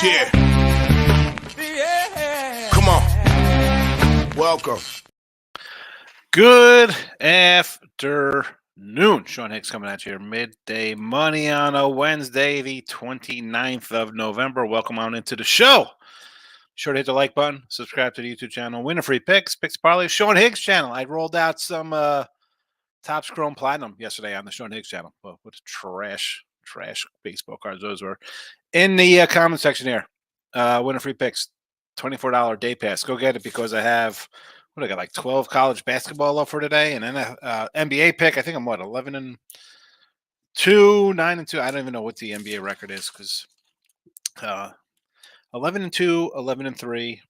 Yeah. Come on. Welcome. Good afternoon. Sean Higgs coming at you. Midday Money on a Wednesday, the 29th of November. Welcome on into the show. Sure to hit the like button. Subscribe to the YouTube channel. Winner free picks. Picks Parlay. Sean Higgs channel. I rolled out some Topps Chrome Platinum yesterday on the Sean Higgs channel. Well, what trash baseball cards those were. In the comment section here. Winner free picks. $24 day pass. Go get it because I have I got like 12 college basketball up for today, and then NBA pick. I think I'm 11-2, 9-2. I don't even know what the NBA record is because 11-2, 11-3,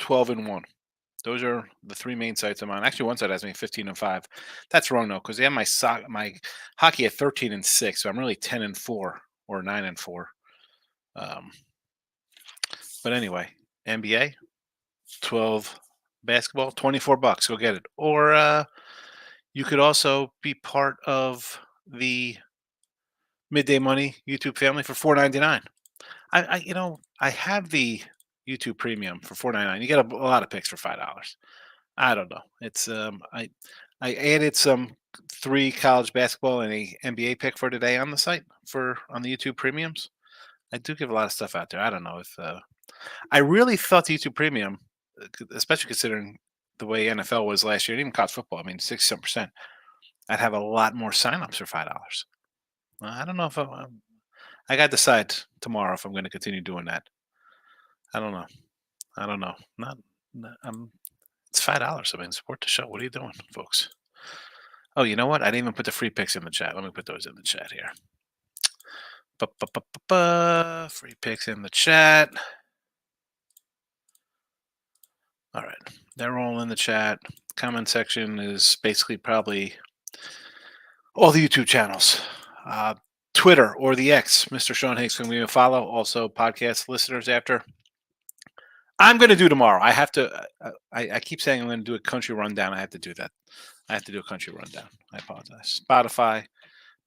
12-1. Those are the three main sites I'm on. Actually, one site has me 15-5. That's wrong though because they have my hockey at 13-6, so I'm really 10-4 or 9-4. But anyway, NBA 12. Basketball, $24. Go get it. Or you could also be part of the Midday Money YouTube family for $4.99. I have the YouTube Premium for $4.99. You get a lot of picks for $5. I don't know. It's I added some 3 college basketball and a NBA pick for today on the site on the YouTube Premiums. I do give a lot of stuff out there. I don't know if I really thought the YouTube Premium, especially considering the way NFL was last year, and even college football, I mean, 60%, I'd have a lot more signups for $5. I don't know if I got to decide tomorrow if I'm going to continue doing that. I don't know. Not it's $5. I mean, support the show. What are you doing, folks? Oh, you know what? I didn't even put the free picks in the chat. Let me put those in the chat here. Free picks in the chat. All right. They're all in the chat. Comment section is basically probably all the YouTube channels. Twitter or the X, Mr. Sean Higgs can give me a follow. Also, podcast listeners after. I'm going to do tomorrow. I have to. I keep saying I'm going to do a country rundown. I have to do that. I have to do a country rundown. I apologize. Spotify,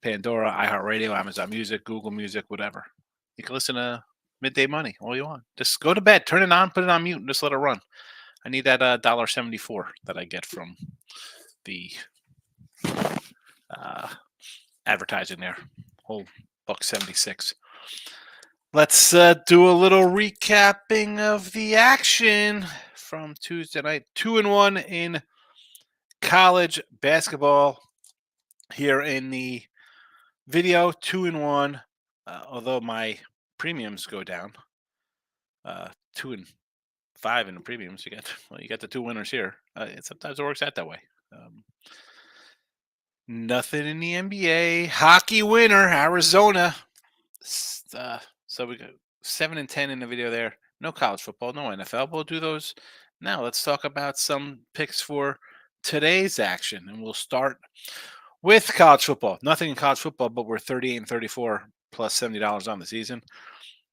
Pandora, iHeartRadio, Amazon Music, Google Music, whatever. You can listen to Midday Money all you want. Just go to bed, turn it on, put it on mute, and just let it run. I need that $1.74 that I get from the advertising there. Whole $1.76. Let's do a little recapping of the action from Tuesday night. 2-1 in college basketball here in the video. 2-1. Although my premiums go down. 2-5 in the premiums. You got the 2 winners here. Sometimes it works out that way. Nothing in the NBA. Hockey winner, Arizona. So we got 7-10 in the video there. No college football, no NFL. We'll do those now. Let's talk about some picks for today's action, and we'll start with college football. Nothing in college football, but we're 38-34 plus $70 on the season.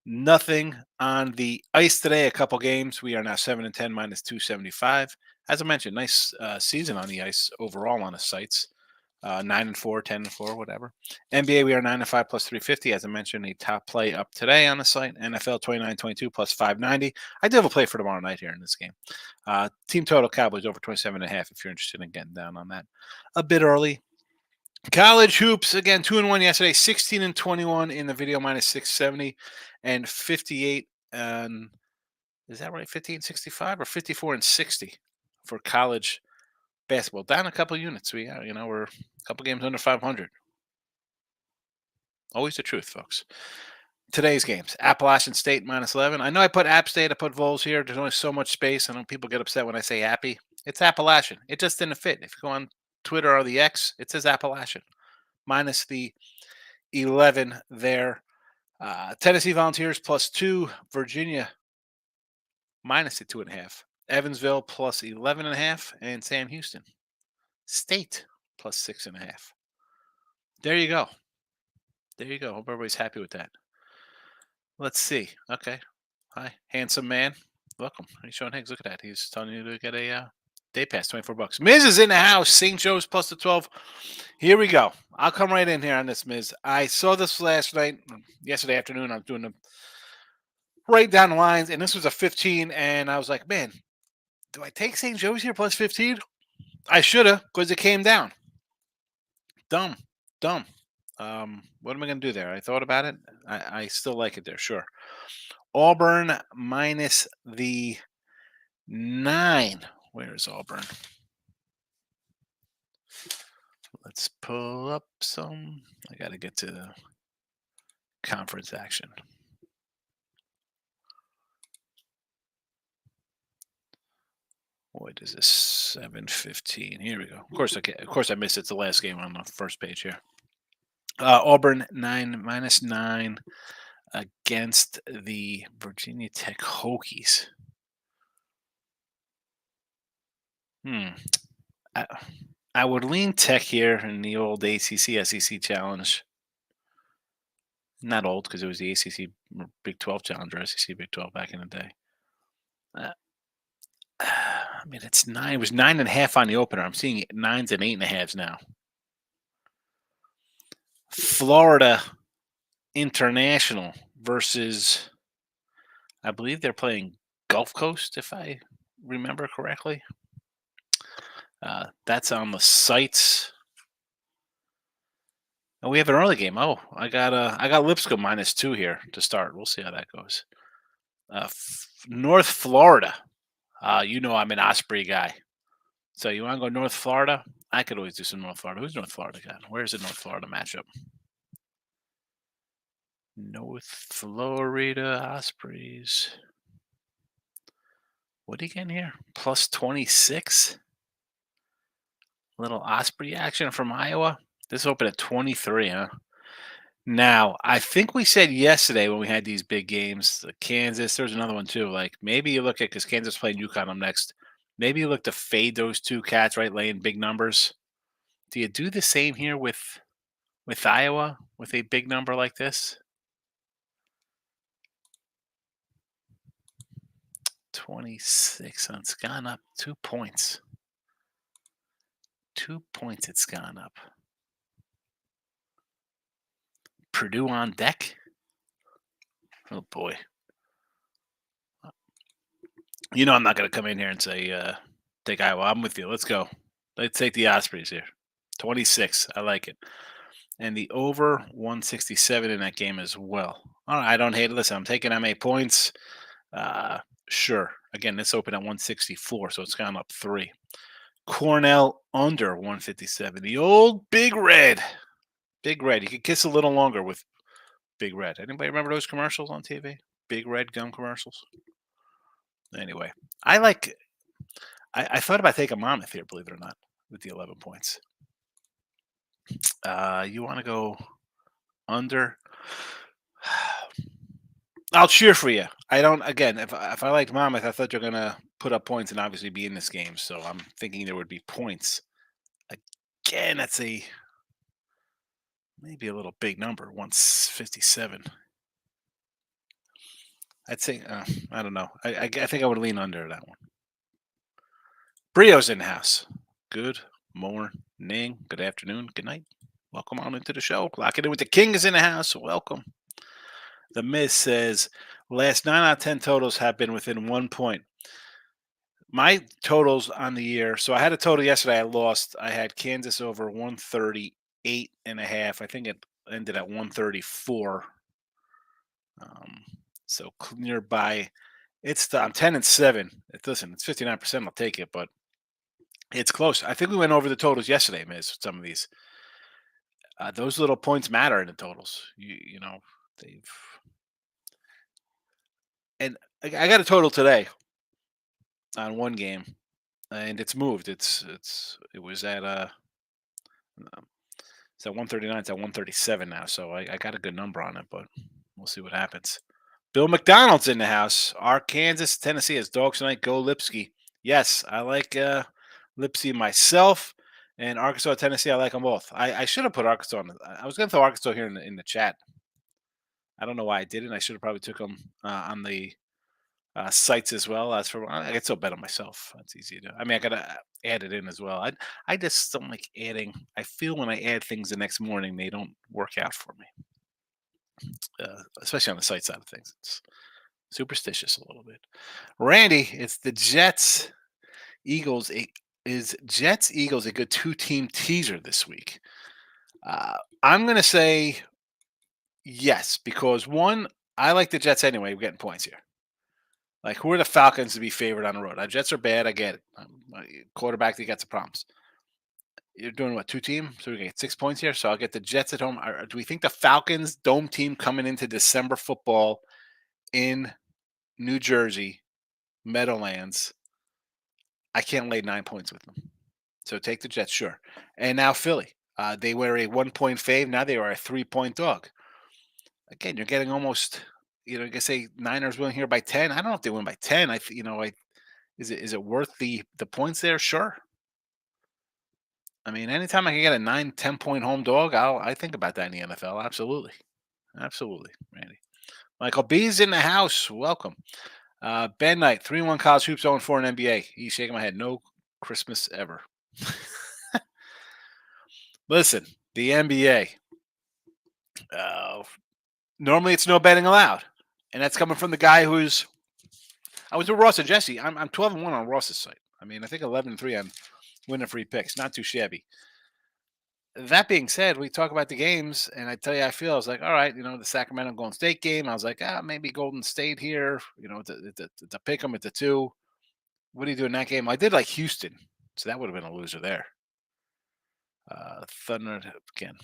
Nothing on the ice today. A couple games. We are now 7-10 minus 275. As I mentioned, nice season on the ice overall on the sites. 9-4, 10-4, whatever. NBA, we are 9-5 plus 350. As I mentioned, a top play up today on the site. NFL 29-22 plus 590. I do have a play for tomorrow night here in this game. Team total Cowboys over 27.5 if you're interested in getting down on that a bit early. College hoops, again, 2-1 yesterday, 16-21 in the video, minus 670, and 58, and is that right? 58-65 or 54-60 for college basketball. Down a couple units. We're a couple games under 500. Always the truth, folks. Today's games, Appalachian State minus 11. I know I put App State, I put Vols here. There's only so much space. I know people get upset when I say Appy. It's Appalachian. It just didn't fit. If you go on Twitter or the X, it says Appalachian. Minus the 11 there. Tennessee Volunteers plus 2. Virginia minus the 2.5. Evansville plus 11.5. And Sam Houston State plus 6.5. There you go. Hope everybody's happy with that. Let's see. Okay. Hi, handsome man. Welcome. Hey, Sean Higgs. Look at that. He's telling you to get a Day pass, $24. Miz is in the house. St. Joe's plus the 12. Here we go. I'll come right in here on this, Miz. I saw this last night, yesterday afternoon. I was doing the right down the lines, and this was a 15, and I was like, man, do I take St. Joe's here plus 15? I should have, because it came down. Dumb. What am I going to do there? I thought about it. I still like it there, sure. Auburn minus the 9. Where is Auburn? Let's pull up some. I got to get to the conference action. What is this? 7:15. Here we go. Of course, I missed it. It's the last game on the first page here. Auburn minus 9 against the Virginia Tech Hokies. I would lean Tech here in the old ACC SEC challenge. Not old, because it was the ACC Big 12 challenge or SEC Big 12 back in the day. I mean, it's 9. It was 9.5 on the opener. I'm seeing 9s and 8.5s now. Florida International versus, I believe they're playing Gulf Coast, if I remember correctly. That's on the sites. And we have an early game. Oh, I got Lipscomb minus 2 here to start. We'll see how that goes. North Florida. I'm an Osprey guy. So you want to go North Florida? I could always do some North Florida. Who's North Florida got? Where's the North Florida matchup? North Florida Ospreys. What are you getting here? Plus 26? Little Osprey action from Iowa. This opened at 23, huh? Now, I think we said yesterday when we had these big games, Kansas, there's another one too. Like maybe you look at, because Kansas playing UConn up next, maybe you look to fade those two cats, right? Laying big numbers. Do you do the same here with Iowa with a big number like this? 26. And it's gone up 2 points. 2 points it's gone up. Purdue on deck. Oh boy. I'm not going to come in here and say take Iowa. I'm with you. Let's go. Let's take the Ospreys here. 26. I like it. And the over 167 in that game as well. All right, I don't hate it. Listen, I'm taking MA points. Sure. Again, this opened at 164, so it's gone up 3. Cornell under 157. The old Big Red. Big Red. You could kiss a little longer with Big Red. Anybody remember those commercials on TV? Big Red gum commercials? Anyway, I thought about taking Monmouth here, believe it or not, with the 11 points. You want to go under? I'll cheer for you. I don't. Again, if I liked Monmouth, I thought you're gonna put up points and obviously be in this game. So I'm thinking there would be points. Again, that's maybe a little big number, 157. I'd say I don't know. I think I would lean under that one. Brio's in the house. Good morning, good afternoon, good night. Welcome on into the show. Lock it in with the King is in the house. Welcome. The Miz says, last 9 out of 10 totals have been within 1 point. My totals on the year, so I had a total yesterday I lost. I had Kansas over 138.5. I think it ended at 134. So nearby. I'm 10-7. Listen, it's 59%. I'll take it, but it's close. I think we went over the totals yesterday, Miz, with some of these. Those little points matter in the totals. And I got a total today on one game, and it's moved. It was at it's at 139. It's at 137 now. So I got a good number on it, but we'll see what happens. Bill McDonald's in the house. Arkansas, Tennessee has dogs tonight. Go Lipsky. Yes, I like Lipsky myself. And Arkansas, Tennessee, I like them both. I should have put Arkansas on. I was going to throw Arkansas here in the chat. I don't know why I didn't. I should have probably took them on the sites as well. As for I can still bet on myself. That's easy to do. I mean, I gotta add it in as well. I just don't like adding. I feel when I add things the next morning, they don't work out for me, especially on the site side of things. It's superstitious a little bit. Randy, it's the Jets Eagles. Is Jets Eagles a good two-team teaser this week? I'm gonna say yes, because one, I like the Jets anyway. We're getting points here. Like, who are the Falcons to be favored on the road? Our Jets are bad. I get it. My quarterback, they got some problems. You're doing what, 2 team? So we get 6 points here. So I'll get the Jets at home. Do we think the Falcons dome team coming into December football in New Jersey, Meadowlands? I can't lay 9 points with them. So take the Jets, sure. And now Philly. They were a 1-point fave. Now they are a 3-point dog. Again, you're getting almost, you can say Niners win here by 10. I don't know if they win by 10. Is it worth the points there? Sure. I mean, anytime I can get a 9-10 point home dog, I think about that in the NFL. Absolutely. Absolutely, Randy. Michael B's in the house. Welcome. Ben Knight, 3-1 college hoops, 0-4 in NBA. He's shaking my head. No Christmas ever. Listen, the NBA. Normally it's no betting allowed. And that's coming from the guy who's I was with Ross and Jesse. I'm 12-1 on Ross's site. I mean, I think 11-3 on winning free picks. Not too shabby. That being said, we talk about the games, and I tell you, I was like, all right, the Sacramento Golden State game. I was like, maybe Golden State here. To pick them at the 2. What do you do in that game? I did like Houston, so that would have been a loser there. Thunder again.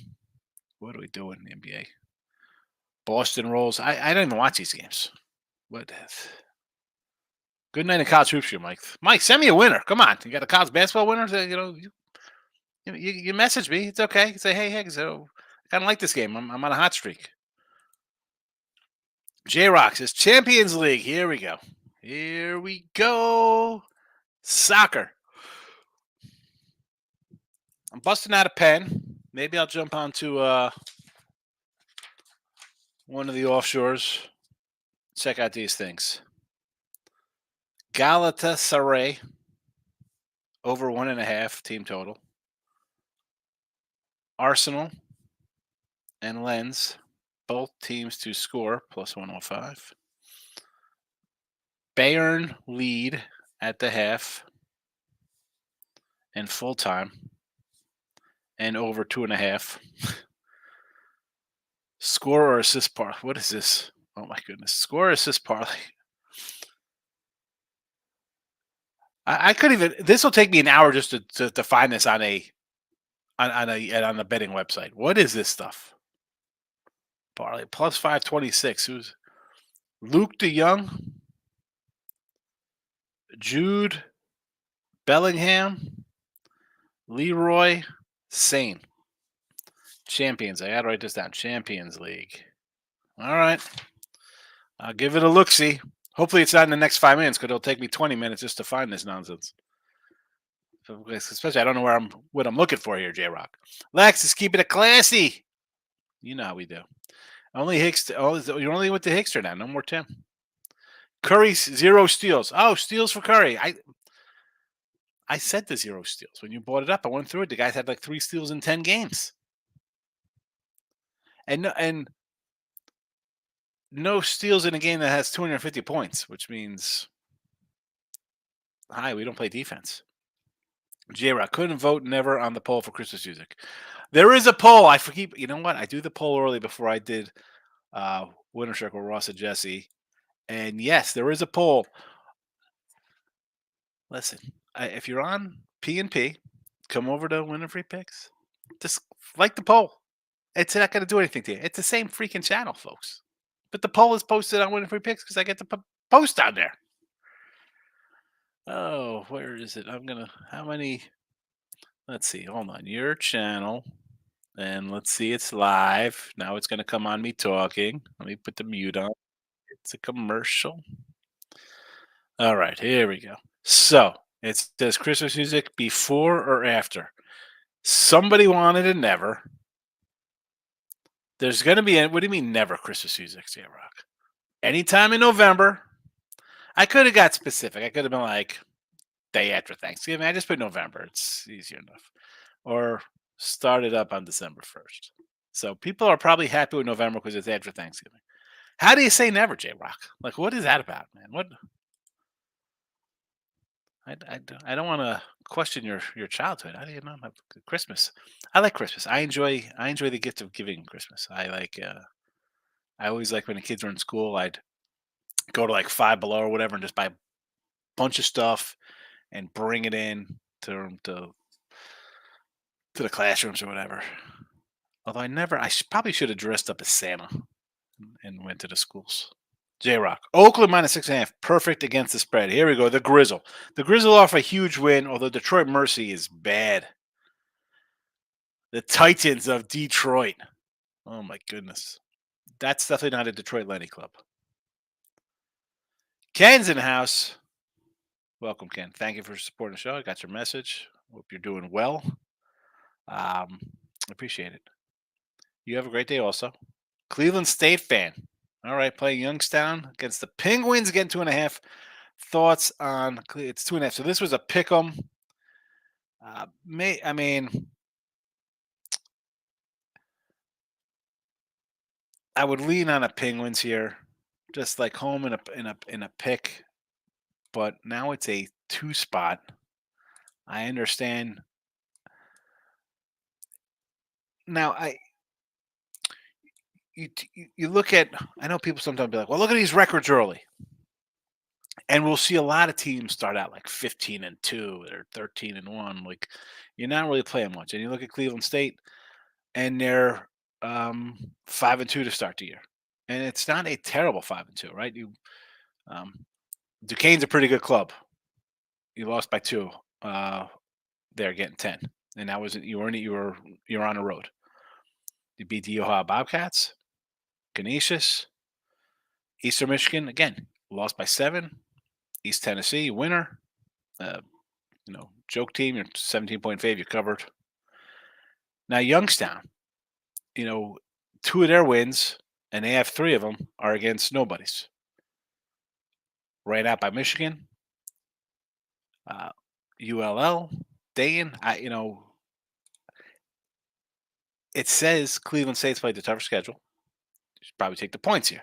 What do we do in the NBA? Boston rolls. I don't even watch these games. What? Good night in college hoops, you, Mike. Mike, send me a winner. Come on, you got a college basketball winner? You message me. It's okay. You say, hey, so I kind of like this game. I'm on a hot streak. J-Rock says Champions League. Here we go. Here we go. Soccer. I'm busting out a pen. Maybe I'll jump onto one of the offshores. Check out these things. Galatasaray over 1.5 team total. Arsenal and Lens, both teams to score plus 105. Bayern lead at the half and full time and over 2.5. Score or assist parlay. What is this? Oh my goodness. Score or assist parlay. I could even. This will take me an hour just to find this on a betting website. What is this stuff? Parlay plus 526. Who's Luke DeYoung, Jude Bellingham, Leroy Sane. Champions. I got to write this down. Champions League. All right. I'll give it a look-see. Hopefully it's not in the next 5 minutes, because it'll take me 20 minutes just to find this nonsense. Especially, I don't know what I'm looking for here, J-Rock. Lex is keeping it classy. You know how we do. Only Hicks. You're only with the Hickster now. No more Tim. Curry's 0 steals. Oh, steals for Curry. I said the 0 steals when you brought it up. I went through it. The guys had like 3 steals in 10 games. And no steals in a game that has 250 points, which means, we don't play defense. J-Rock couldn't vote never on the poll for Christmas music. There is a poll. I forget. You know what? I do the poll early before I did Winner Circle, Ross and Jesse. And yes, there is a poll. Listen, if you're on P&P, come over to Winner Free Picks. Just like the poll. It's not going to do anything to you. It's the same freaking channel, folks. But the poll is posted on Winner Free Picks because I get the post down there. Oh, where is it? How many? Let's see. Hold on. Your channel. And let's see. It's live. Now it's going to come on me talking. Let me put the mute on. It's a commercial. All right. Here we go. So it says Christmas music before or after. Somebody wanted it never. There's going to be, what do you mean never Christmas music, J-Rock? Anytime in November. I could have got specific. I could have been like day after Thanksgiving. I just put November. It's easier enough. Or started up on December 1st. So people are probably happy with November because it's after Thanksgiving. How do you say never, J Rock? Like, what is that about, man? What? I don't want to question your childhood. How do you not have Christmas? I like Christmas. I enjoy the gift of giving Christmas. I always like when the kids were in school. I'd go to like Five Below or whatever and just buy a bunch of stuff and bring it in to to the classrooms or whatever. Although I probably should have dressed up as Santa and went to the schools. J Rock. Oakland minus 6.5. Perfect against the spread. Here we go. The Grizzle. The Grizzle off a huge win, although Detroit Mercy is bad. The Titans of Detroit. Oh my goodness. That's definitely not a Detroit Lenny Club. Ken's in the house. Welcome, Ken. Thank you for supporting the show. I got your message. Hope you're doing well. Appreciate it. You have a great day also. Cleveland State fan. All right, playing Youngstown against the Penguins, getting 2.5. Thoughts on it's 2.5. So this was a pick 'em. I mean, I would lean on a Penguins here, just like home in a pick. But now it's a 2 spot. I understand. Now you look at. I know people sometimes be like, "Well, look at these records early," and we'll see a lot of teams start out like 15-2 or 13-1. Like you're not really playing much. And you look at Cleveland State, and they're 5-2 to start the year, and it's not a terrible 5-2, right? Um, Duquesne's a pretty good club. You lost by 2. They're getting 10, and that wasn't you weren't you were on the road. You beat the Ohio Bobcats, Canisius, Eastern Michigan again lost by 7. East Tennessee winner. Uh, joke team. You're 17-point fave. You covered. Now Youngstown, 2 of their wins, and they have 3 of them are against nobodies. Right out by Michigan, ULL, Dayton. It says Cleveland State's played the tougher schedule. You should probably take the points here.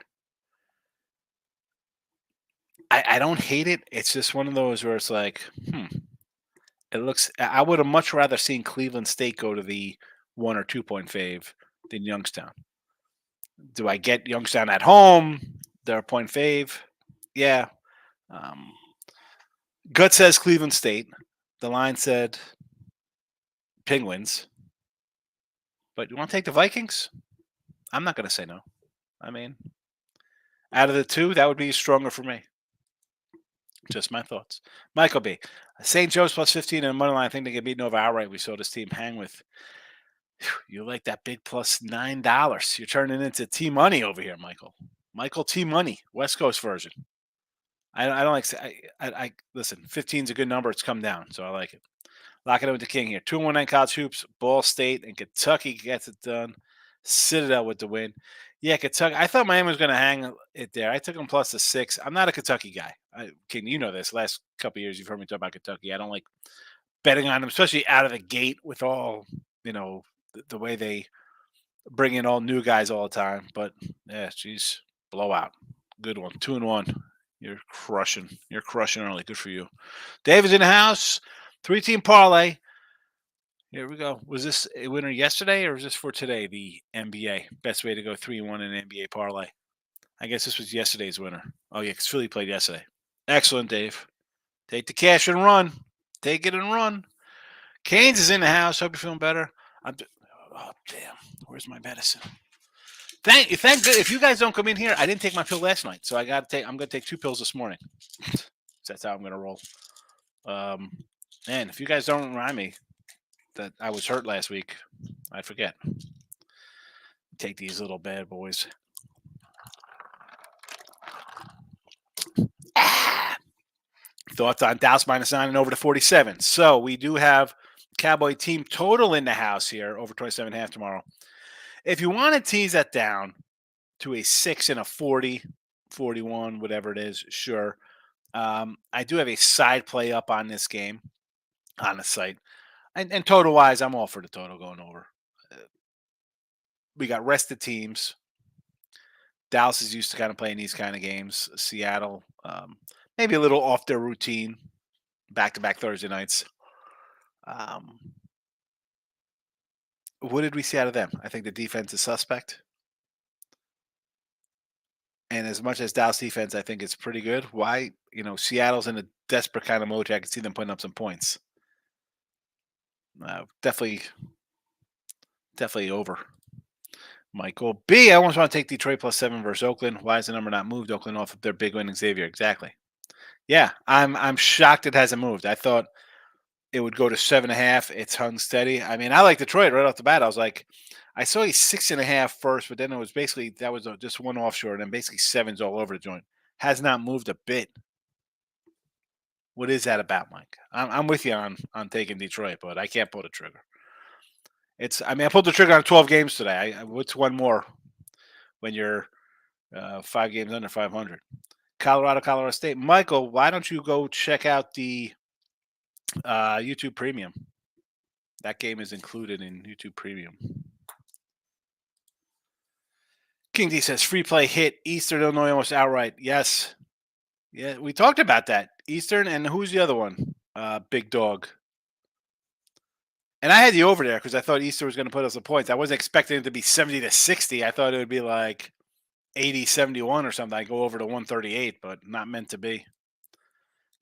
I don't hate it. It's just one of those where it's like, it looks. I would have much rather seen Cleveland State go to the 1 or 2 point fave than Youngstown. Do I get Youngstown at home? They're a point fave. Yeah. Gut says Cleveland State. The line said Penguins. But you want to take the Vikings? I'm not going to say no. I mean, out of the 2, that would be stronger for me. Just my thoughts. Michael B. St. Joe's plus 15 in the money line. I think they get beaten over outright. We saw this team hang with. You like that big plus $9. You're turning into T Money over here, Michael. Michael T Money, West Coast version. I don't like. I listen. 15 is a good number. It's come down, so I like it. Lock it in with the king here. 2-1-9 college hoops. Ball State and Kentucky gets it done. Citadel with the win. Yeah, Kentucky. I thought Miami was going to hang it there. I took them plus the 6. I'm not a Kentucky guy. King, you know this. Last couple of years, you've heard me talk about Kentucky. I don't like betting on them, especially out of the gate with all the way they bring in all new guys all the time. But yeah, geez, blowout. Good one. 2-1. You're crushing. You're crushing early. Good for you. David's in the house. 3-team parlay. Here we go. Was this a winner yesterday or is this for today? The NBA. Best way to go 3-1 in an NBA parlay. I guess this was yesterday's winner. Oh, yeah, because Philly played yesterday. Excellent, Dave. Take the cash and run. Take it and run. Canes is in the house. Hope you're feeling better. Oh, damn. Where's my medicine? Thank good. If you guys don't come in here, I didn't take my pill last night, so I'm gonna take 2 pills this morning. That's how I'm gonna roll. Man, if you guys don't remind me that I was hurt last week, I forget. Take these little bad boys. Thoughts on Dallas minus 9 and over to 47. So we do have Cowboy team total in the house here, over 27.5 tomorrow. If you want to tease that down to a 6 and a 40, 41, whatever it is, sure. I do have a side play up on this game on the site. And total wise, I'm all for the total going over. Uh, we got rested teams. Dallas is used to kind of playing these kind of games. Seattle, maybe a little off their routine, back to back Thursday nights. Um, what did we see out of them? I think the defense is suspect. And as much as Dallas defense, I think it's pretty good. Why? Seattle's in a desperate kind of mode. I can see them putting up some points. Definitely over. Michael B. I almost want to take Detroit +7 versus Oakland. Why is the number not moved? Oakland off of their big win, Xavier. Exactly. Yeah, I'm shocked it hasn't moved. I thought it would go to 7.5. It's hung steady. I mean, I like Detroit right off the bat. I was like, I saw a 6.5 first, but then it was basically that was just one offshore, and then basically sevens all over the joint. Has not moved a bit. What is that about, Mike? I'm with you on taking Detroit, but I can't pull the trigger. I pulled the trigger on 12 games today. What's one more when you're 5 games under 500? Colorado State. Michael, why don't you go check out the YouTube Premium? That game is included in YouTube Premium. King D says free play hit Eastern Illinois almost outright. Yes. Yeah, we talked about that. Eastern, and who's the other one? Big Dog. And I had the over there because I thought Eastern was going to put us the points. I wasn't expecting it to be 70-60. I thought it would be like 80-71 or something. I go over to 138, but not meant to be.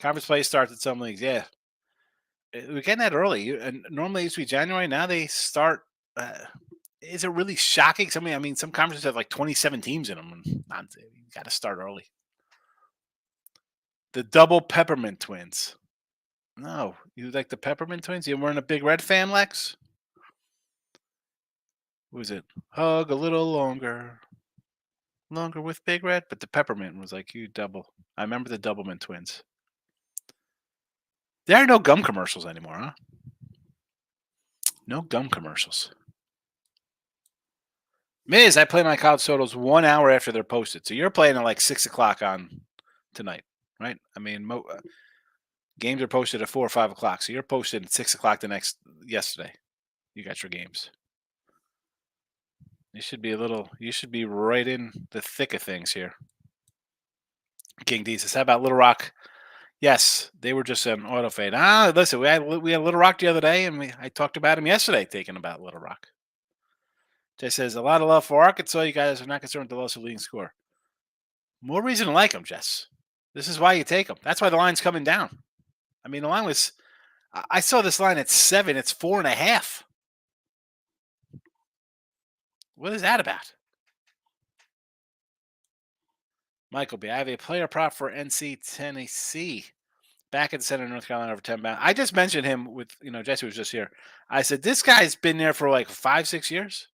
Conference play starts at some leagues. Yeah. We're getting that early. And normally it used to be January. Now they start. Is it really shocking? Some conferences have like 27 teams in them. You got to start early. The double Peppermint Twins. No, you like the Peppermint Twins? You weren't a Big Red fan, Lex? Who was it? Hug a little longer with Big Red, but the Peppermint was like you double. I remember the Doublemint Twins. There are no gum commercials anymore, huh? No gum commercials. Miz, I play my college totals 1 hour after they're posted. So you're playing at like 6 o'clock on tonight, right? I mean, games are posted at 4 or 5 o'clock. So you're posted at 6 o'clock yesterday. You got your games. You should be right in the thick of things here. King D says, how about Little Rock? Yes, they were just an auto fade. Listen, we had Little Rock the other day, and I talked about him yesterday, taking about Little Rock. Jay says, a lot of love for Arkansas. You guys are not concerned with the loss of leading score. More reason to like them, Jess. This is why you take them. That's why the line's coming down. I mean, the line was, I saw this line at 7. It's 4.5. What is that about? Michael B. I have a player prop for NC Tennessee. Back at the center of North Carolina over 10 pounds. I just mentioned him with, Jesse was just here. I said, this guy's been there for like 5-6 years.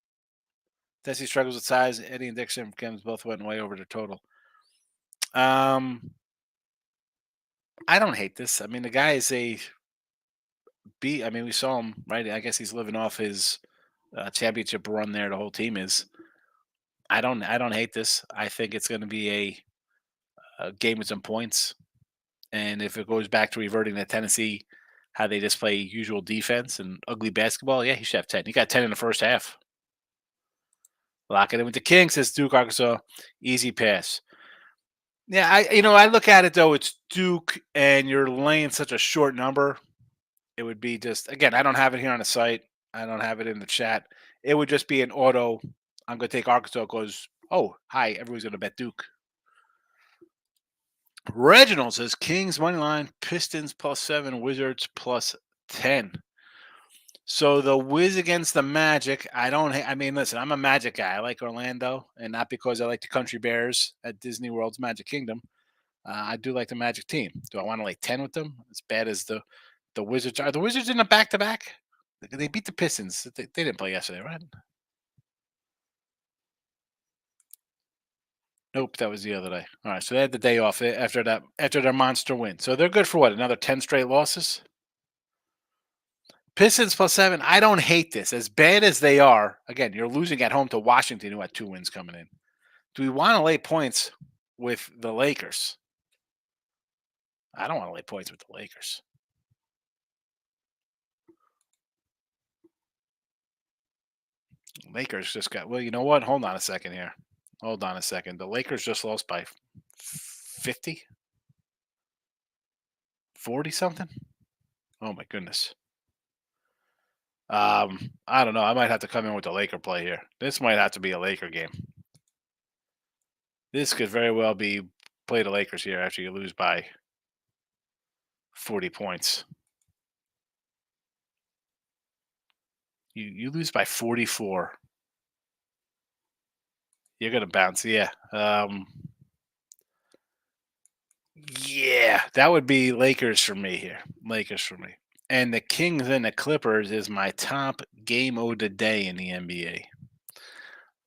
Tennessee struggles with size. Eddie and Dixon both went way over the total. I don't hate this. I mean, the guy is a B. I mean, we saw him, right? I guess he's living off his championship run there. The whole team is. I don't hate this. I think it's going to be a game with some points. And if it goes back to reverting to Tennessee, how they just play usual defense and ugly basketball, yeah, he should have 10. He got 10 in the first half. Lock it in with the King, says Duke, Arkansas. Easy pass. Yeah, I look at it, though. It's Duke, and you're laying such a short number. It would be just, again, I don't have it here on the site. I don't have it in the chat. It would just be an auto. I'm going to take Arkansas because, oh, hi, everyone's going to bet Duke. Reginald says Kings money line, Pistons +7, Wizards +10. So the Wiz against the Magic. Listen, I'm a Magic guy. I like Orlando, and not because I like the Country Bears at Disney World's Magic Kingdom. I do like the Magic team. Do I want to lay 10 with them? As bad as the Wizards are. The Wizards in a back-to-back? They beat the Pistons. They didn't play yesterday, right? Nope, that was the other day. All right, so they had the day off after their monster win. So they're good for what? Another 10 straight losses? Pistons +7. I don't hate this. As bad as they are, again, you're losing at home to Washington, who had 2 wins coming in. Do we want to lay points with the Lakers? I don't want to lay points with the Lakers. Lakers just got. Well, you know what? Hold on a second here. Hold on a second. The Lakers just lost by 50, 40 something. Oh my goodness. I don't know. I might have to come in with the Laker play here. This might have to be a Laker game. This could very well be play the Lakers here after you lose by 40 points. You lose by 44. You're gonna bounce, yeah. Yeah, that would be Lakers for me here. Lakers for me. And the Kings and the Clippers is my top game of the day in the NBA.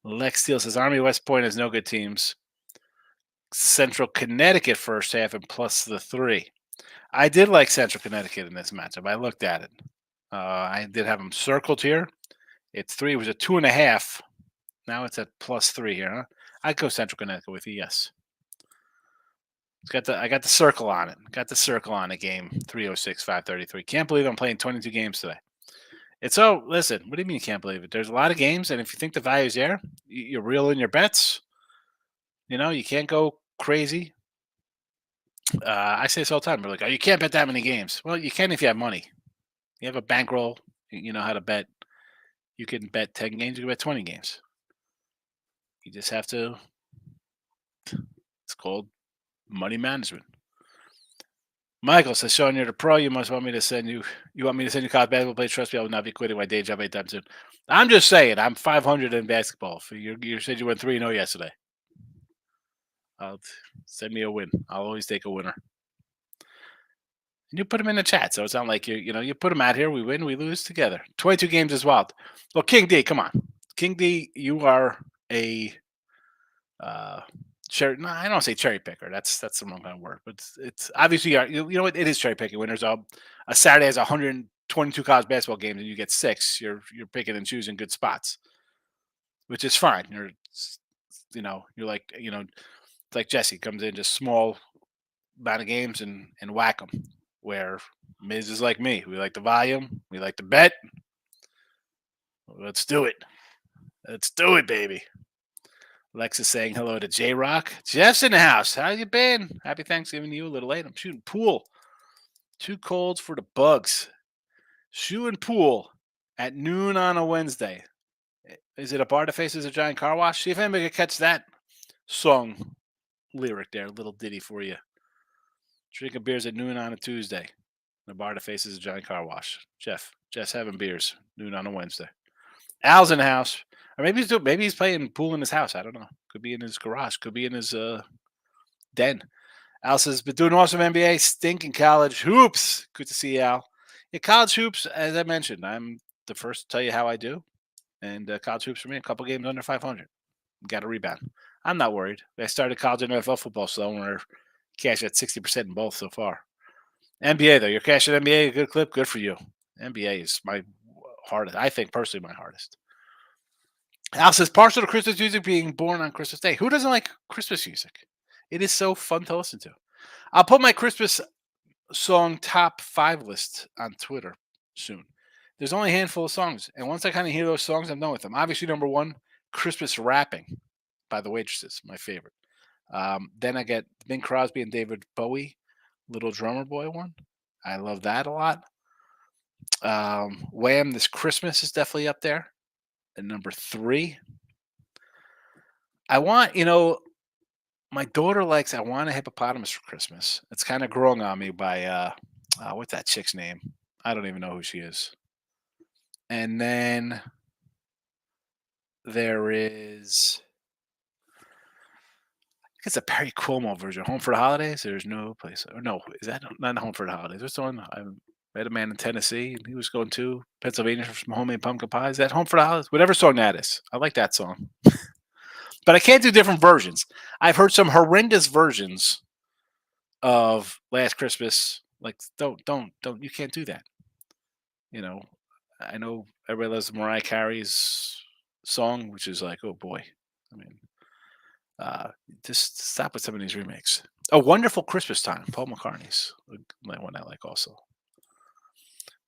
Lex Steele says Army West Point has no good teams. Central Connecticut first half and plus the 3. I did like Central Connecticut in this matchup. I looked at it. I did have them circled here. It's 3. It was a 2.5. Now it's at plus 3 here, huh? I'd go Central Connecticut with you, yes. I got the circle on it. Got the circle on the game. 306, 533. Can't believe I'm playing 22 games today. It's listen, what do you mean you can't believe it? There's a lot of games, and if you think the value's there, you're real in your bets. You can't go crazy. I say this all the time. We're like, oh, you can't bet that many games. Well, you can if you have money. You have a bankroll. You know how to bet. You can bet 10 games. You can bet 20 games. You just have to. It's called money management. Michael says, Sean, you're the pro. You must want me to send you. You want me to send you college basketball play? Trust me, I will not be quitting my day job anytime soon. I'm just saying, I'm 500 in basketball. You said you went 3-0 yesterday. Send me a win. I'll always take a winner. And you put them in the chat, so it's not like you put them out here. We win, we lose together. 22 games is wild. Well, King D, come on, King D, you are a cherry. No, I don't say cherry picker. That's the wrong kind of word. But it's obviously you know what, it is cherry picking when there's a Saturday has 122 college basketball games and you get 6. You're picking and choosing good spots, which is fine. You're like Jesse comes in just small amount of games and whack them. Where Miz is like me, we like the volume, we like the bet. Let's do it. Let's do it, baby. Lex is saying hello to J Rock. Jeff's in the house. How you been? Happy Thanksgiving to you. A little late. I'm shooting pool. Too cold for the bugs. Shooting pool at noon on a Wednesday. Is it a bar that faces a giant car wash? See if anybody can catch that song lyric there. A little ditty for you. Drinking beers at noon on a Tuesday. The bar that faces a giant car wash. Jeff's having beers noon on a Wednesday. Al's in the house, or maybe he's playing pool in his house. I don't know. Could be in his garage. Could be in his den. Al says, "Been doing awesome NBA, stinking college hoops. Good to see you, Al. Yeah, college hoops. As I mentioned, I'm the first to tell you how I do, and college hoops for me, a couple games under 500. Got a rebound. I'm not worried. I started college and NFL football, so we're cash at 60% in both so far. NBA though, you're cashing NBA, a good clip, good for you. NBA is my hardest. I think personally my hardest. Al says partial to Christmas music being born on Christmas Day. Who doesn't like Christmas music? It is so fun to listen to. I'll put my Christmas song top 5 list on Twitter soon. There's only a handful of songs, and once I kind of hear those songs, I'm done with them. Obviously, number 1, Christmas Rapping by the Waitresses, my favorite. Then I get Bing Crosby and David Bowie, Little Drummer Boy one. I love that a lot. Wham! This Christmas is definitely up there. And number 3, I want, my daughter likes I Want a Hippopotamus for Christmas. It's kind of growing on me by, what's that chick's name? I don't even know who she is. And then there is, it's a Perry Como version. Home for the Holidays. There's no place. Or no, is that not Home for the Holidays? What's the one? I met a man in Tennessee, and he was going to Pennsylvania for some homemade pumpkin pie. Is that Home for the Holidays? Whatever song that is. I like that song. But I can't do different versions. I've heard some horrendous versions of Last Christmas. Like, don't. You can't do that. I know everybody loves Mariah Carey's song, which is like, oh boy. I mean, Just stop with some of these remakes. A Wonderful Christmas Time, Paul McCartney's one I like also.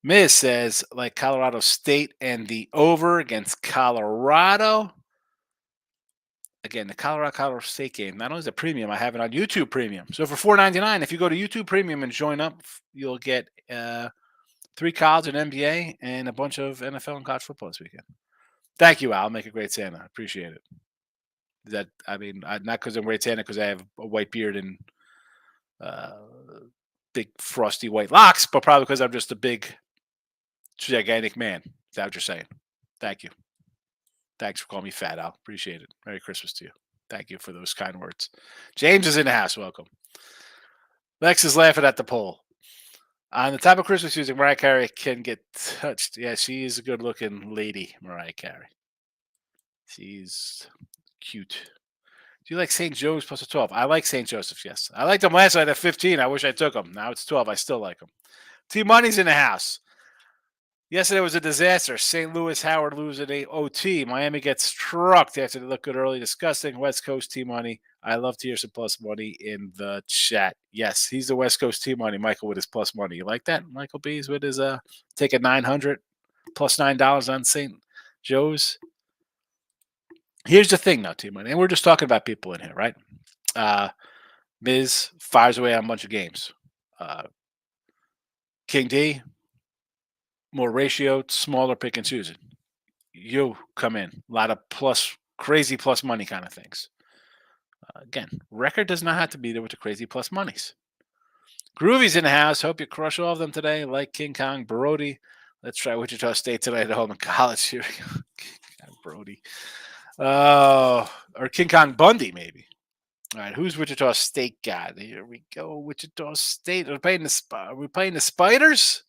Miz says, like Colorado State and the over against Colorado. Again, the Colorado State game, not only is it premium, I have it on YouTube Premium. So for $4.99, if you go to YouTube Premium and join up, you'll get 3 college and NBA and a bunch of NFL and college football this weekend. Thank you, Al. Make a great Santa. Appreciate it. Not because I'm great Santa, because I have a white beard and big frosty white locks, but probably because I'm just a big, gigantic man. Is that what you're saying? Thank you. Thanks for calling me fat, Al. Appreciate it. Merry Christmas to you. Thank you for those kind words. James is in the house. Welcome. Lex is laughing at the poll. On the type of Christmas music Mariah Carey can get touched. Yeah, she is a good-looking lady, Mariah Carey. She's cute. Do you like St. Joe's plus a 12? I like St. Joseph's, yes. I liked them last night at 15. I wish I took them. Now it's 12. I still like them. T Money's in the house. Yesterday was a disaster. St. Louis, Howard losing a OT. Miami gets trucked after they look good early. Disgusting. West Coast T Money. I love to hear some plus money in the chat. Yes, he's the West Coast T Money. Michael with his plus money. You like that? Michael B's with his take a 900 plus $9 on St. Joe's. Here's the thing, though, T Money, and we're just talking about people in here, right? Miz fires away on a bunch of games. King D, more ratio, smaller pick and choosing. You come in, a lot of crazy plus money kind of things. Again, record does not have to be there with the crazy plus monies. Groovy's in the house. Hope you crush all of them today, like King Kong Brody. Let's try Wichita State tonight at home in college. Here we go. King Kong Brody. Or King Kong Bundy, maybe. All right, who's Wichita State guy? Here we go. Wichita State. Are we playing the Spiders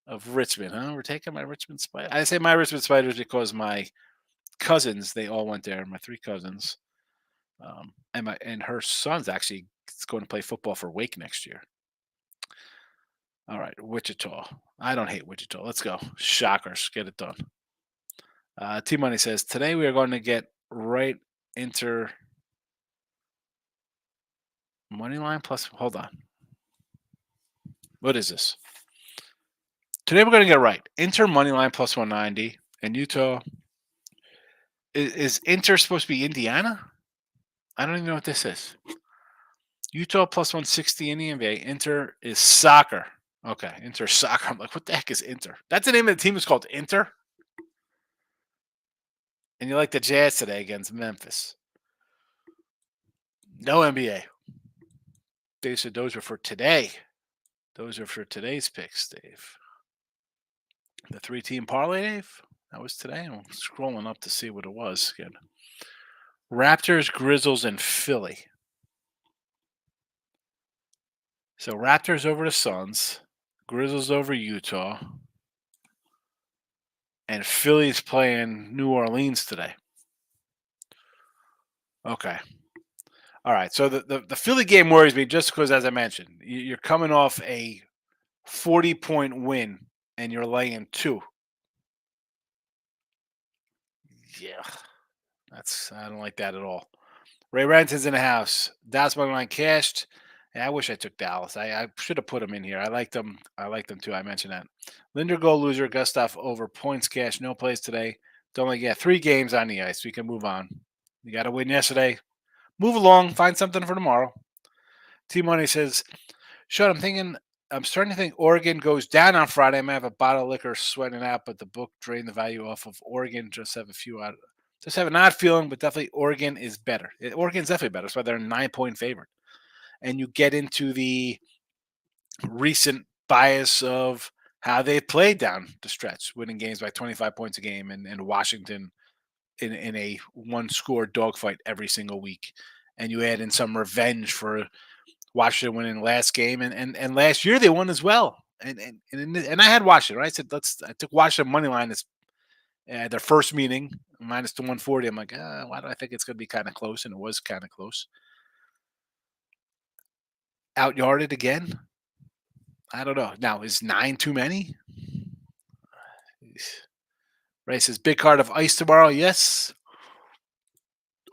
of Richmond? Huh? We're taking my Richmond Spiders. I say my Richmond Spiders because my cousins, they all went there. My 3 cousins, and her son's actually going to play football for Wake next year. All right, Wichita. I don't hate Wichita. Let's go. Shockers, get it done. T Money says today we are going to get right Inter money line plus. Hold on. What is this? Today we're going to get right Inter money line plus 190 and Utah. Is Inter supposed to be Indiana? I don't even know what this is. Utah plus 160 in the NBA. Inter is soccer. Okay, Inter soccer. I'm like, what the heck is Inter? That's the name of the team. Is called Inter. And you like the Jazz today against Memphis. No NBA. Dave said those are for today. Those are for today's picks, Dave. The 3-team parlay, Dave. That was today. I'm scrolling up to see what it was again. Raptors, Grizzlies, and Philly. So Raptors over the Suns, Grizzlies over Utah, and Philly's playing New Orleans today. Okay. All right. So the Philly game worries me just because, as I mentioned, you're coming off a 40-point win and you're laying 2. Yeah. I don't like that at all. Ray Renton's in the house. Dallas money line cashed. Yeah, I wish I took Dallas. I should have put them in here. I like them too. I mentioned that. Linder goal loser. Gustav over points cash. No plays today. Don't like 3 games on the ice. We can move on. You got to win yesterday. Move along. Find something for tomorrow. T Money says, "Shut. I'm starting to think Oregon goes down on Friday. I might have a bottle of liquor sweating out, but the book drained the value off of Oregon. Just have an odd feeling, but definitely Oregon is better. Oregon's definitely better. That's why they're a 9-point favorite. And you get into the recent bias of how they played down the stretch, winning games by 25 points a game, and Washington in a 1-score dogfight every single week. And you add in some revenge for Washington winning last game, and last year they won as well. And I had Washington, right? I took Washington money line as their first meeting minus the 140. I'm like, why do I think it's going to be kind of close? And it was kind of close. Outyarded again? I don't know. Now, is 9 too many? Ray says, big card of ice tomorrow. Yes.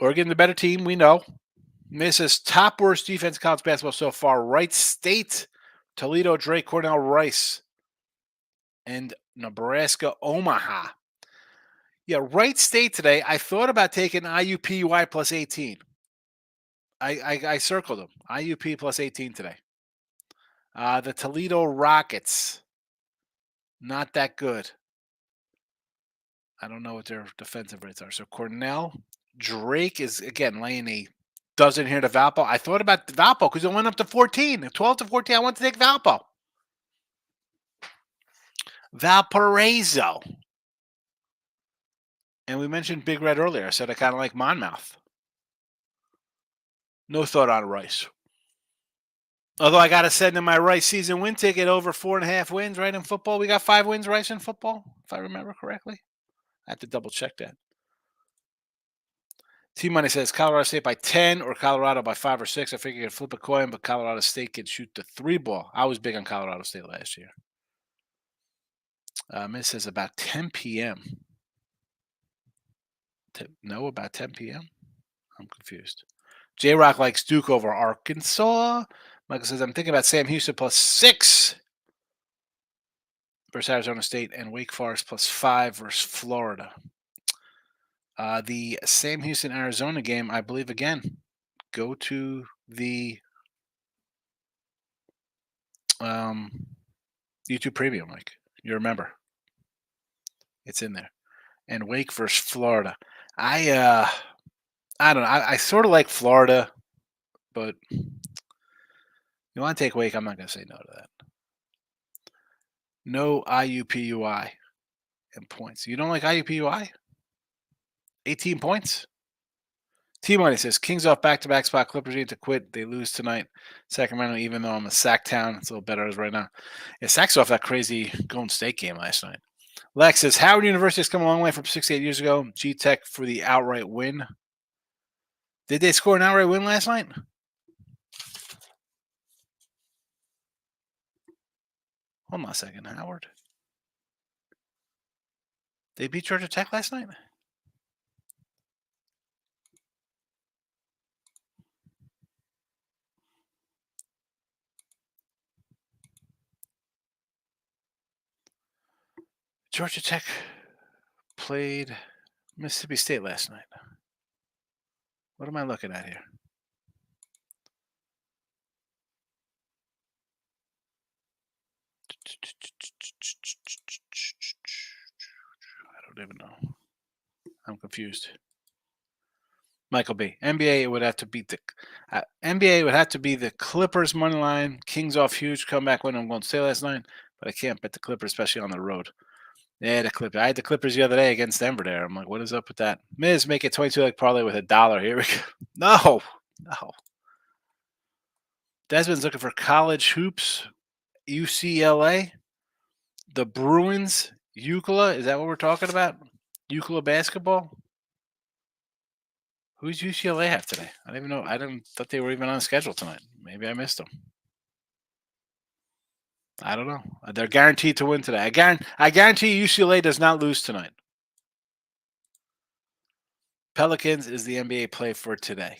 Oregon, the better team, we know. Miss says top worst defense in college basketball so far. Wright State, Toledo, Drake, Cornell, Rice, and Nebraska, Omaha. Yeah, Wright State today. I thought about taking IUPUI plus 18. I circled them. IUP plus 18 today. The Toledo Rockets, not that good. I don't know what their defensive rates are. So Cornell, Drake is again laying a dozen here to Valpo. I thought about Valpo because it went up to 14, 12 to 14. I want to take Valpo. Valparaiso. And we mentioned Big Red earlier. I said I kind of like Monmouth. No thought on Rice. Although I got to send in my Rice season win ticket over 4.5 wins, right, in football. We got 5 wins, Rice, in football, if I remember correctly. I have to double check that. T-Money says Colorado State by 10 or Colorado by 5 or 6. I figure you could flip a coin, but Colorado State could shoot the 3 ball. I was big on Colorado State last year. Miss says about 10 p.m. No, about 10 p.m.? I'm confused. J-Rock likes Duke over Arkansas. Michael says, I'm thinking about Sam Houston plus 6 versus Arizona State and Wake Forest plus 5 versus Florida. The Sam Houston Arizona game, I believe, again, go to the YouTube Premium, Mike. You remember. It's in there. And Wake versus Florida. I don't know. I sort of like Florida, but you want to take Wake, I'm not going to say no to that. No IUPUI and points. You don't like IUPUI? 18 points? T-Money says, Kings off back-to-back spot. Clippers need to quit. They lose tonight. Sacramento, even though I'm a sack town, it's a little better as right now. Yeah, Sack's off that crazy Golden State game last night. Lex says, Howard University has come a long way from 68 years ago. G-Tech for the outright win. Did they score an outright win last night? Hold on a second, Howard. They beat Georgia Tech last night? Georgia Tech played Mississippi State last night. What am I looking at here? I don't even know. I'm confused. Michael B. NBA would have to beat the NBA would have to be the Clippers money line. Kings off huge comeback win. I'm going to say last night, but I can't bet the Clippers, especially on the road. Yeah, the Clippers. I had the Clippers the other day against Denver there. I'm like, what is up with that? Miz, make it 22 like parlay with $1. Here we go. No. Desmond's looking for college hoops. UCLA. The Bruins. UCLA. Is that what we're talking about? UCLA basketball? Who's UCLA have today? I don't even know. I didn't thought they were even on schedule tonight. Maybe I missed them. I don't know. They're guaranteed to win today. I guarantee UCLA does not lose tonight. Pelicans is the NBA play for today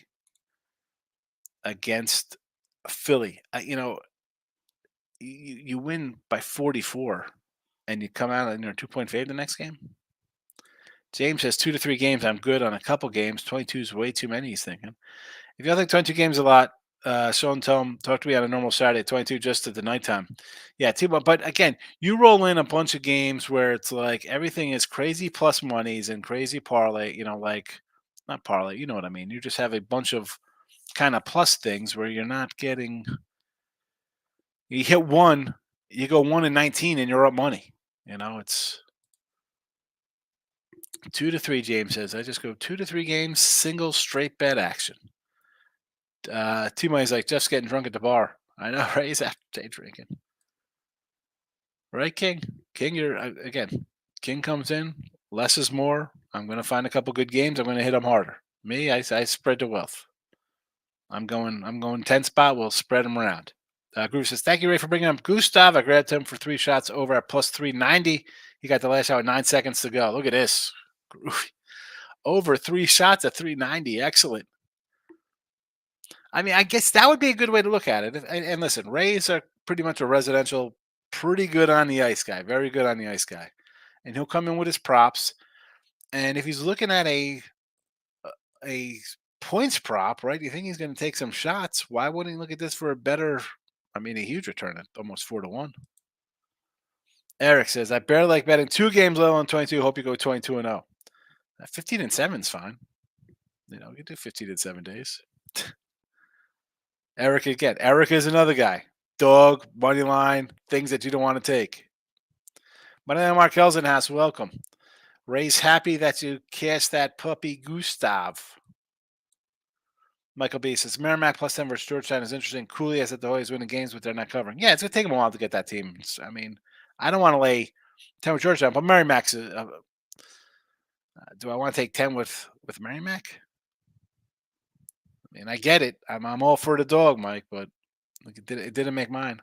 against Philly. You win by 44 and you come out and you're 2-point fave the next game. James says 2 to 3 games. I'm good on a couple games. 22 is way too many, he's thinking. If you don't think 22 games a lot, show and tell him, talk to me on a normal Saturday, 22 just at the nighttime. Yeah, but again, you roll in a bunch of games where it's like everything is crazy plus monies and crazy parlay, not parlay, you know what I mean. You just have a bunch of kind of plus things where you're not getting, you hit one, you go 1-19 and you're up money. It's 2 to 3, James says. I just go 2 to 3 games, single straight bet action. T-Money's like, Jeff's getting drunk at the bar. I know, right? He's after day drinking. Right, King? King, King comes in, less is more. I'm going to find a couple good games. I'm going to hit them harder. Me, I spread the wealth. I'm going 10 spot. We'll spread them around. Groove says, thank you, Ray, for bringing up Gustav. I grabbed him for 3 shots over at plus 390. He got the last shot with 9 seconds to go. Look at this. Groovy. Over 3 shots at 390. Excellent. I mean, I guess that would be a good way to look at it. And listen, Rays are pretty much a residential, pretty good on the ice guy, very good on the ice guy. And he'll come in with his props. And if he's looking at a points prop, right? You think he's going to take some shots? Why wouldn't he look at this for a better? I mean, a huge return at almost 4-1. Eric says, I barely like betting 2 games level on 22. Hope you go 22-0. 15-7 is fine. You know, you can do 15-7 days. Eric again. Eric is another guy. Dog, money line, things that you don't want to take. Moneyline Markel's in house. Welcome. Ray's happy that you cast that puppy Gustav. Michael B says Merrimack plus 10 versus Georgetown is interesting. Cooley has that the Hoyas winning games, but they're not covering. Yeah, it's gonna take them a while to get that team. I mean, I don't want to lay 10 with Georgetown, but Merrimack's. Do I want to take 10 with Merrimack? I mean, I get it. I'm all for the dog, Mike, but it didn't make mine.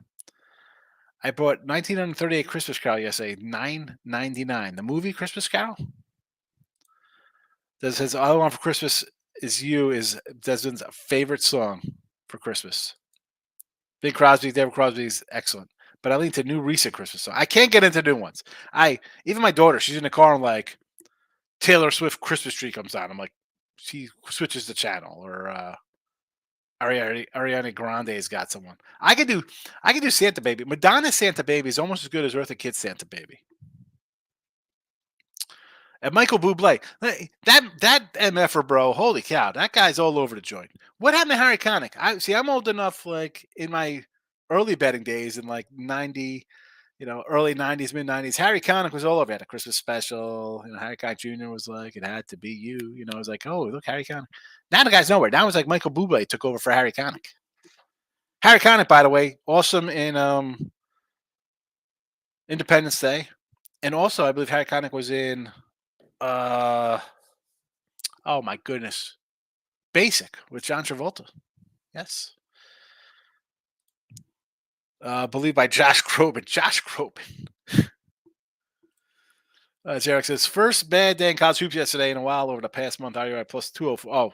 I bought 1938 Christmas Carol yesterday, $9.99. The movie Christmas Carol. That says All I Want for Christmas Is You is Desmond's favorite song for Christmas. Big Crosby, David Crosby is excellent. But I lean to new recent Christmas songs. I can't get into new ones. Even my daughter, she's in the car and like Taylor Swift Christmas Tree comes on. I'm like, she switches the channel, or Ariana Grande's got someone. I could do Santa Baby. Madonna's Santa Baby is almost as good as Eartha Kitt's Santa Baby. And Michael Bublé, that MFer, bro, holy cow, that guy's all over the joint. What happened to Harry Connick? I'm old enough, like in my early betting days in like 90, early 90s, mid 90s. Harry Connick was all over. He had a Christmas special. Harry Connick Jr. was like, it had to be you. I was like, oh, look, Harry Connick. Now the guy's nowhere. Now it's like Michael Bublé took over for Harry Connick. Harry Connick, by the way, awesome in Independence Day. And also, I believe Harry Connick was in oh my goodness, Basic with John Travolta. Yes. Believed by Josh Groban. Josh Groban. Jarek says, first bad day in college hoops yesterday in a while over the past month. Are you at plus 204? Oh,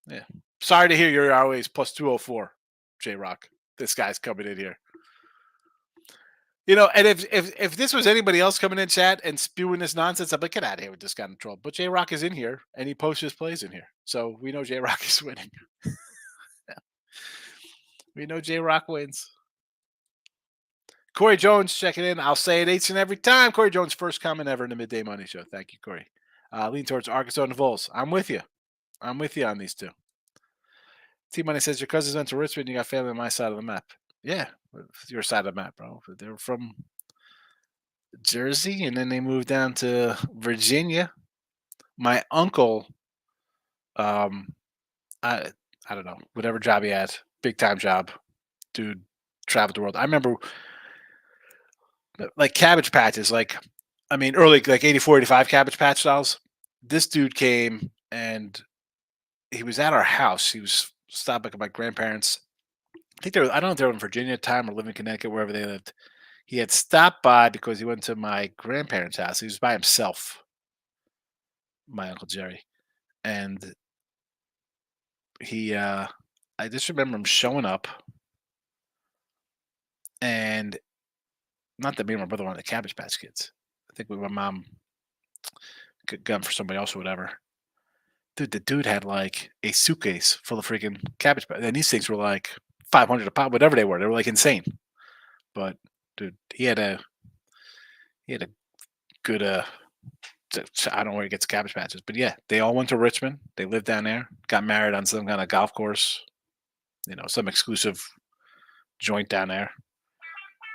yeah. Sorry to hear you're always plus 204, J-Rock. This guy's coming in here. And if this was anybody else coming in chat and spewing this nonsense, I'd be like, get out of here with this kind of troll. But J-Rock is in here, and he posts his plays in here. So we know J-Rock is winning. We know J-Rock wins. Corey Jones checking in. I'll say it each and every time. Corey Jones, first comment ever in the Midday Money Show. Thank you, Corey. Lean towards Arkansas and the Vols. I'm with you. I'm with you on these two. T-Money says, your cousins went to Richmond. You got family on my side of the map. Yeah, your side of the map, bro. They were from Jersey, and then they moved down to Virginia. My uncle, I don't know, whatever job he had, big time job, dude, traveled the world. I remember like Cabbage Patches, early, like 84, 85 Cabbage Patch styles. This dude came and he was at our house. He was stopped at my grandparents. I don't know if they were in Virginia at the time or living in Connecticut, wherever they lived. He had stopped by because he went to my grandparents' house. He was by himself, my Uncle Jerry. And I just remember him showing up. And not that me and my brother wanted the Cabbage Patch Kids. I think my mom got them for somebody else or whatever. Dude, the dude had like a suitcase full of freaking Cabbage Patch. And these things were like $500 a pop, whatever they were. They were like insane. But dude, he had a good I don't know where he gets Cabbage Patches, but yeah, they all went to Richmond. They lived down there, got married on some kind of golf course, some exclusive joint down there.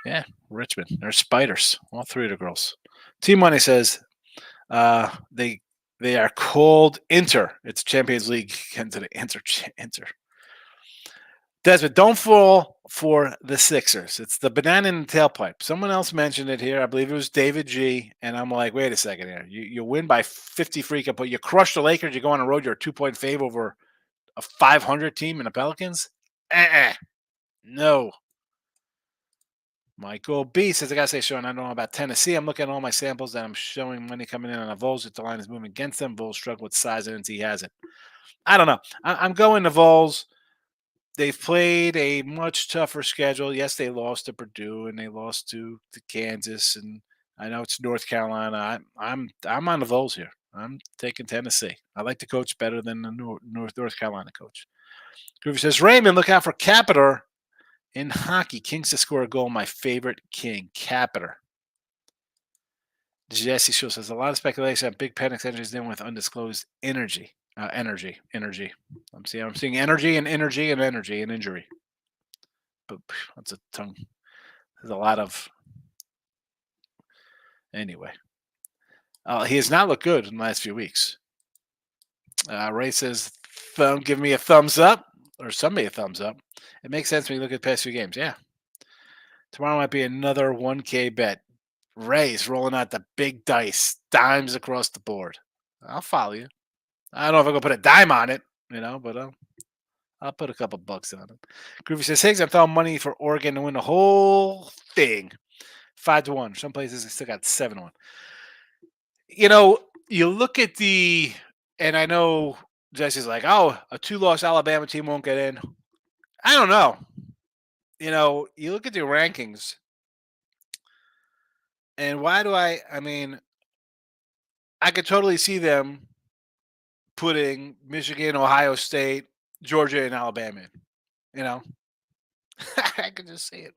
Yeah, Richmond. They're spiders. All three of the girls. T-Money says they are called Inter. It's Champions League into the Inter. Desmond, don't fall for the Sixers. It's the banana in the tailpipe. Someone else mentioned it here. I believe it was David G. And I'm like, wait a second here. You win by 50 freaking, but you crush the Lakers. You go on the road. You're a 2-point fave over a 500 team in the Pelicans. No. Michael B says, I gotta say, Sean, I don't know about Tennessee. I'm looking at all my samples and I'm showing money coming in on the Vols if the line is moving against them. Vols struggle with size and he hasn't. I don't know. I'm going to Vols. They've played a much tougher schedule. Yes, they lost to Purdue and they lost to Kansas, and I know it's North Carolina. I'm on the Vols here. I'm taking Tennessee. I like the coach better than the North Carolina coach. Groovy says, Raymond, look out for Capiter in hockey. Kings to score a goal. My favorite king, Capiter. Jesse Shul says, a lot of speculation on Big Pen extensions in with undisclosed energy. Energy. I'm seeing energy and injury. But that's a tongue. There's a lot of. Anyway, he has not looked good in the last few weeks. Ray says, give me a thumbs up, or somebody a thumbs up. It makes sense when you look at the past few games. Yeah. Tomorrow might be another 1K bet. Ray's rolling out the big dice, dimes across the board. I'll follow you. I don't know if I'm going to put a dime on it, but I'll put a couple bucks on it. Groovy says, Higgs, I found money for Oregon to win the whole thing. 5-1. Some places they still got 7-1. You look at and I know Jesse's like, oh, a 2-loss Alabama team won't get in. I don't know. You look at the rankings, and why do I could totally see them putting Michigan, Ohio State, Georgia, and Alabama in. I could just see it.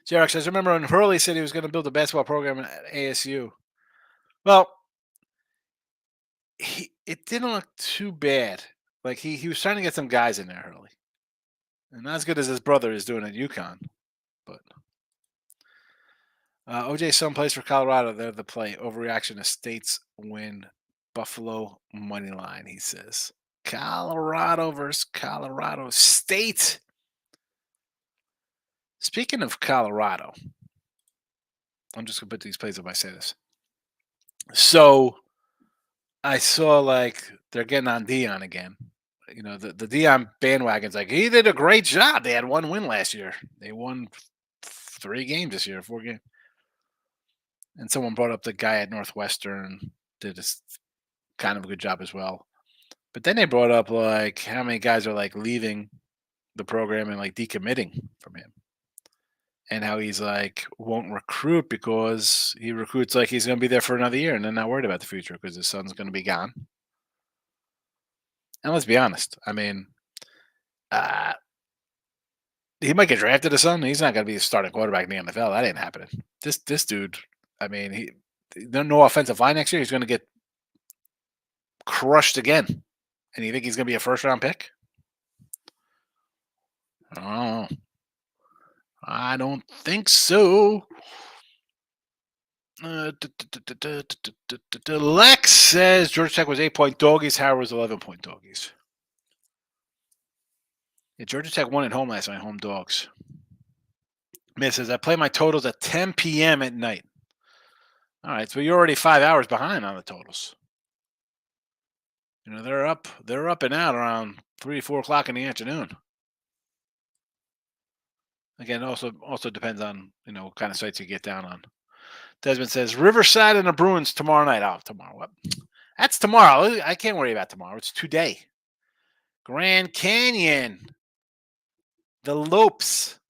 Jarek says, remember when Hurley said he was going to build a basketball program at ASU? Well, it didn't look too bad. Like he was trying to get some guys in there, Hurley. And not as good as his brother is doing at UConn. But OJ someplace for Colorado. They're the play. Overreaction to State's win. Buffalo money line, he says. Colorado versus Colorado State. Speaking of Colorado, I'm just going to put these plays up. I say this. So I saw they're getting on Dion again. The Dion bandwagon's like, he did a great job. They had 1 win last year. They won 3 games this year, 4 games. And someone brought up the guy at Northwestern, did a kind of a good job as well. But then they brought up how many guys are leaving the program and decommitting from him. And how he's won't recruit because he recruits he's going to be there for another year and then not worried about the future because his son's going to be gone. And let's be honest. He might get drafted his son. He's not going to be a starting quarterback in the NFL. That ain't happening. This dude, no offensive line next year. He's going to get crushed again. And you think he's going to be a first-round pick? I don't know. I don't think so. Lex says Georgia Tech was 8-point doggies. Howard was 11-point doggies. Yeah, Georgia Tech won at home last night, home dogs. Miss says, I play my totals at 10 p.m. at night. All right, so you're already 5 hours behind on the totals. They're up and out around 3, 4 o'clock in the afternoon. Again, also depends on, what kind of sites you get down on. Desmond says, Riverside and the Bruins tomorrow night. Oh, tomorrow. What? That's tomorrow. I can't worry about tomorrow. It's today. Grand Canyon. The Lopes.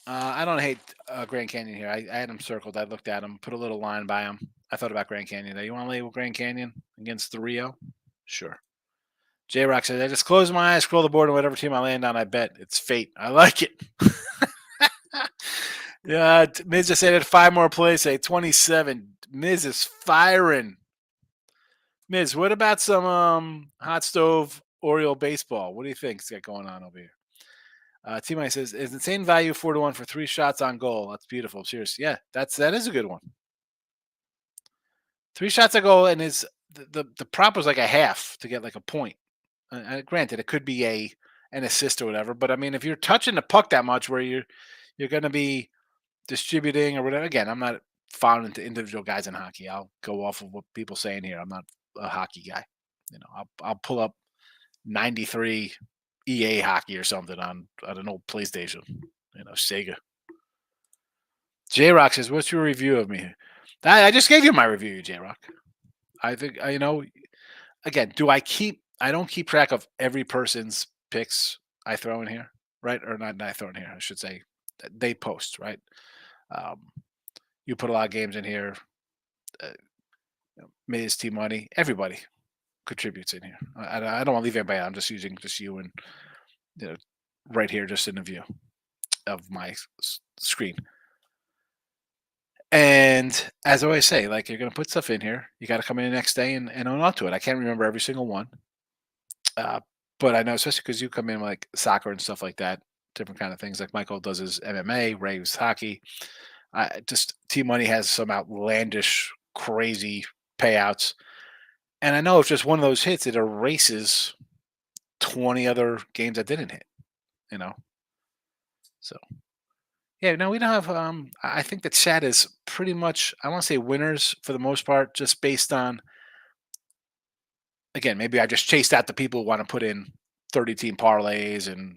I don't hate Grand Canyon here. I had them circled. I looked at them, put a little line by them. I thought about Grand Canyon. You want to label Grand Canyon against the Rio? Sure. J-Rock says, I just close my eyes, scroll the board, and whatever team I land on, I bet. It's fate. I like it. Yeah, Miz just added 5 more plays, say 27. Miz is firing. Miz, what about some hot stove Oriole baseball? What do you think's got going on over here? T-Mike says, is insane value 4-1 for 3 shots on goal. That's beautiful. Seriously. Yeah, that is a good one. 3 shots on goal, and the prop was a half to get a point. Granted, it could be an assist or whatever, but if you're touching the puck that much where you're going to be distributing or whatever, again, I'm not fond into individual guys in hockey. I'll go off of what people saying here. I'm not a hockey guy. I'll pull up 93 EA hockey or something on an old PlayStation, Sega. J Rock says, "What's your review of me?" I just gave you my review, J Rock. I think again, I don't keep track of every person's picks I throw in here, right? Or not I throw in here, I should say. They post, right? Um, you put a lot of games in here. Uh, Miz, T Money, everybody contributes in here. I don't want to leave anybody out. I'm just using just you and right here, just in the view of my screen. And as I always say, like you're going to put stuff in here, you got to come in the next day and own up to it. I can't remember every single one. But I know, especially because you come in like soccer and stuff like that, different kind of things. Like Michael does his MMA, Ray's hockey. I just T Money has some outlandish, crazy payouts, and I know if just one of those hits, it erases 20 other games that didn't hit. You know, so yeah, no, we don't have. I think the chat is pretty much. I want to say winners for the most part, just based on. Again, maybe I just chased out the people who want to put in 30-team parlays and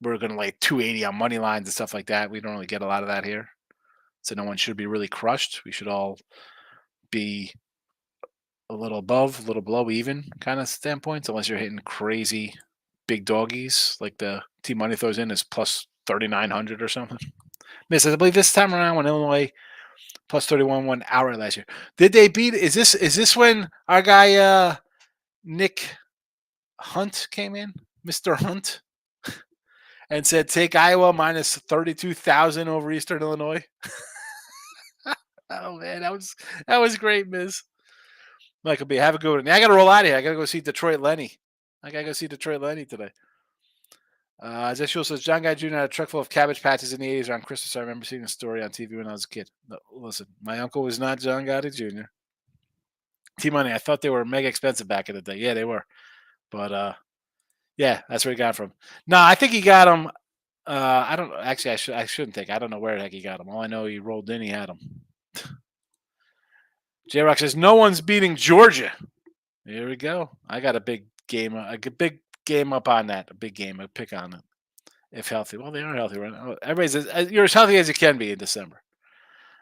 we're going to lay 280 on money lines and stuff like that. We don't really get a lot of that here. So no one should be really crushed. We should all be a little above, a little below even kind of standpoints, unless you're hitting crazy big doggies like the T Money throws in is plus 3,900 or something. Miss, I believe this time around when Illinois plus 31 won outright last year. Did they beat? Is this when our guy Nick Hunt came in, Mr. Hunt, and said take Iowa minus 32,000 over Eastern Illinois? Oh man, that was great, Miz. Michael B, have a good one. I got to roll out of here. I got to go see Detroit Lenny. I got to go see Detroit Lenny today. Zeshul says John Guy Jr. had a truck full of Cabbage Patches in the 80s around Christmas. I remember seeing a story on TV when I was a kid. No, listen, my uncle was not John Gotti Jr. T-Money, I thought they were mega expensive back in the day. Yeah, they were. But yeah, that's where he got from. No, I think he got them. I don't actually. I shouldn't think. I don't know where the heck he got them. All I know, he rolled in. He had them. J Rock says no one's beating Georgia. Here we go. I got a big game. A big game up on that. A big game. A pick on it. If healthy, well, they are healthy, right? Everybody's you're as healthy as you can be in December.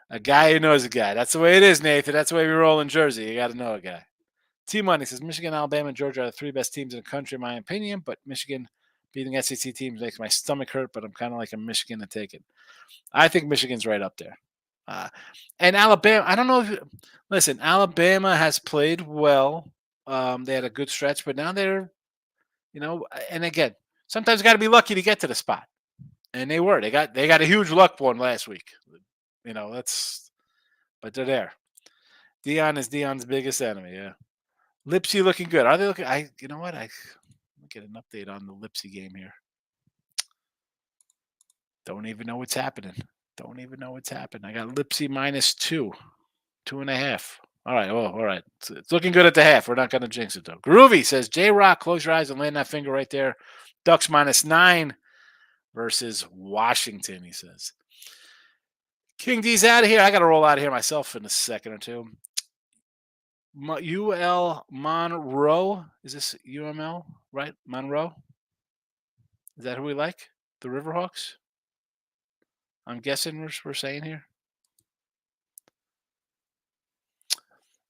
A guy who knows a guy. That's the way it is, Nathan. That's the way we roll in Jersey. You got to know a guy. T Money says Michigan, Alabama, and Georgia are the three best teams in the country, in my opinion. But Michigan beating SEC teams makes my stomach hurt. But I'm kind of like a Michigan to take it. I think Michigan's right up there. And Alabama, I don't know if listen, Alabama has played well. They had a good stretch, but now they're, and again, sometimes you got to be lucky to get to the spot. And they were. They got a huge luck one last week. But they're there. Dion is Dion's biggest enemy. Yeah. Lipsy looking good. Are they looking? You know what? I get an update on the Lipsy game here. Don't even know what's happening. I got Lipsy minus 2.5. All right. Oh, all right. It's looking good at the half. We're not going to jinx it, though. Groovy says, J-Rock, close your eyes and land that finger right there. Ducks minus 9 versus Washington, he says. King D's out of here. I got to roll out of here myself in a second or two. UL Monroe. Is this UML, right? Monroe? Is that who we like? The Riverhawks? I'm guessing we're saying here.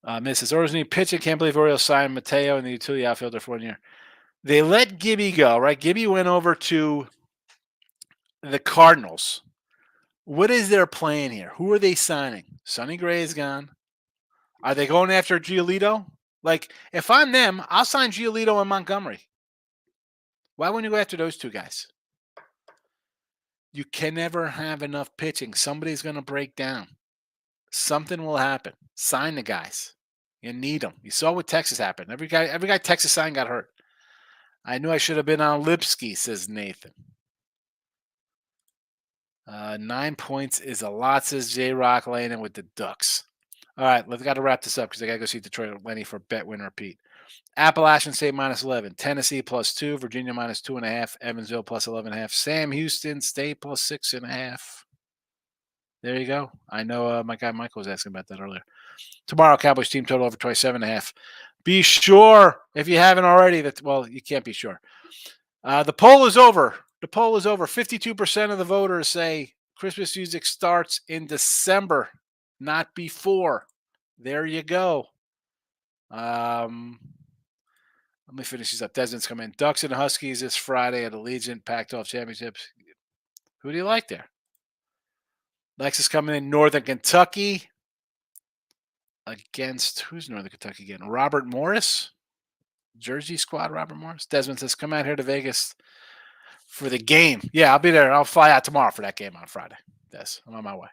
Mrs. Orsney pitching. Can't believe Orioles signed Mateo and the utility outfielder for 1 year. They let Gibby go, right? Gibby went over to the Cardinals. What is their plan here? Who are they signing? Sonny Gray is gone. Are they going after Giolito? Like, if I'm them, I'll sign Giolito and Montgomery. Why wouldn't you go after those two guys? You can never have enough pitching. Somebody's going to break down. Something will happen. Sign the guys. You need them. You saw what Texas happened. Every guy Texas signed got hurt. I knew I should have been on Lipsky, says Nathan. 9 points is a lot, says J-Rock, laying in with the Ducks. All right, we've got to wrap this up because I got to go see Detroit Lenny for bet win repeat. Appalachian State minus 11, Tennessee plus 2, Virginia minus 2.5, Evansville plus 11.5, Sam Houston State plus 6.5. There you go. I know my guy Michael was asking about that earlier. Tomorrow, Cowboys team total over 27.5. Be sure, if you haven't already, that well, you can't be sure. The poll is over. The poll is over. 52% of the voters say Christmas music starts in December, not before. There you go. Let me finish these up. Desmond's coming in. Ducks and Huskies this Friday at Allegiant Pac-12 Championships. Who do you like there? Lex is coming in. Northern Kentucky against who's Northern Kentucky again? Robert Morris, Jersey squad. Robert Morris. Desmond says, "Come out here to Vegas for the game." Yeah, I'll be there. I'll fly out tomorrow for that game on Friday. Yes, I'm on my way.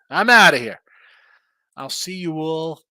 I'm out of here. I'll see you all